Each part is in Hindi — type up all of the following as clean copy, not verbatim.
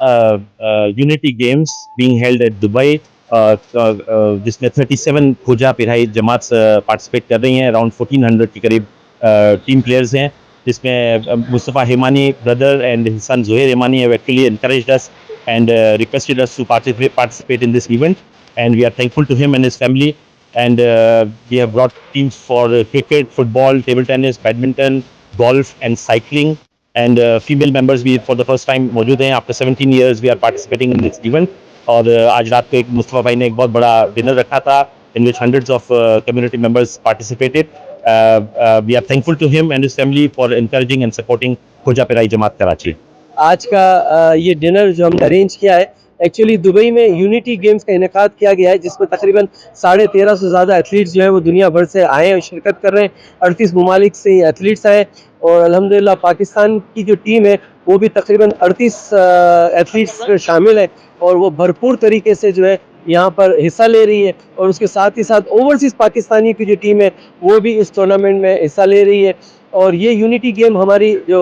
Unity games being held at Dubai, जिसमें 37 खोजा पिराई जमात पार्टिसिपेट कर रही हैं। अराउंड 1400 के करीब टीम प्लेयर्स हैं, जिसमें Mustafa Himani brother and his son Zuhair Himani have actually encouraged us and requested us to participate in this event, and we are thankful to him and his family. And we have brought teams for cricket, football, table tennis, badminton, golf, and cycling. And female members भी for the first time मौजूद हैं. After 17 years we are participating in this event. और आज रात को एक मुस्तफ़ा भाई ने एक बहुत बड़ा डिनर रखा था, in which hundreds of community members participated. We are thankful to him and his family for encouraging and supporting खोजा पिराई जमात कराची. आज का ये डिनर जो हमने अरेंज किया है, एक्चुअली दुबई में यूनिटी गेम्स का इनेकाद किया गया है, जिसमें तकरीबन 1350 से ज़्यादा एथलीट्स जो है वो दुनिया भर से आए और शिरकत कर रहे हैं। 38 ममालिक से एथलीट्स आए और अल्हम्दुलिल्लाह पाकिस्तान की जो टीम है वो भी तकरीबन 38 एथलीट्स शामिल है और वो भरपूर तरीके से जो है यहाँ पर हिस्सा ले रही है। और उसके साथ ही साथ ओवरसीज़ पाकिस्तानी की जो टीम है वो भी इस टूर्नामेंट में हिस्सा ले रही है। और ये यूनिटी गेम हमारी जो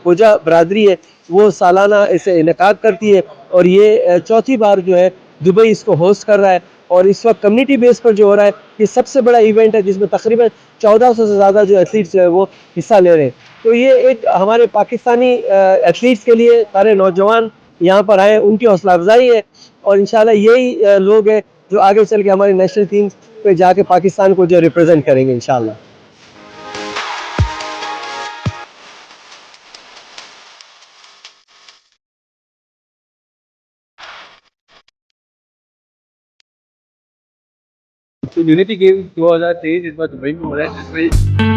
खोजा बरादरी है वो सालाना इसे इनेकाद करती है और ये चौथी बार जो है दुबई इसको होस्ट कर रहा है। और इस वक्त कम्युनिटी बेस पर जो हो रहा है ये सबसे बड़ा इवेंट है, जिसमें तकरीबन 1400 से ज़्यादा जो एथलीट्स जो है वो हिस्सा ले रहे हैं। तो ये एक हमारे पाकिस्तानी एथलीट्स के लिए, सारे नौजवान यहाँ पर आए, उनकी हौसला अफजाई है और इंशाल्लाह यही लोग हैं जो आगे चल के हमारी नेशनल टीम पे जाके पाकिस्तान को जो रिप्रेजेंट करेंगे इंशाल्लाह। तो यूनिटी गेम 2023 इस बार दुबई में हो रहा है, जिसमें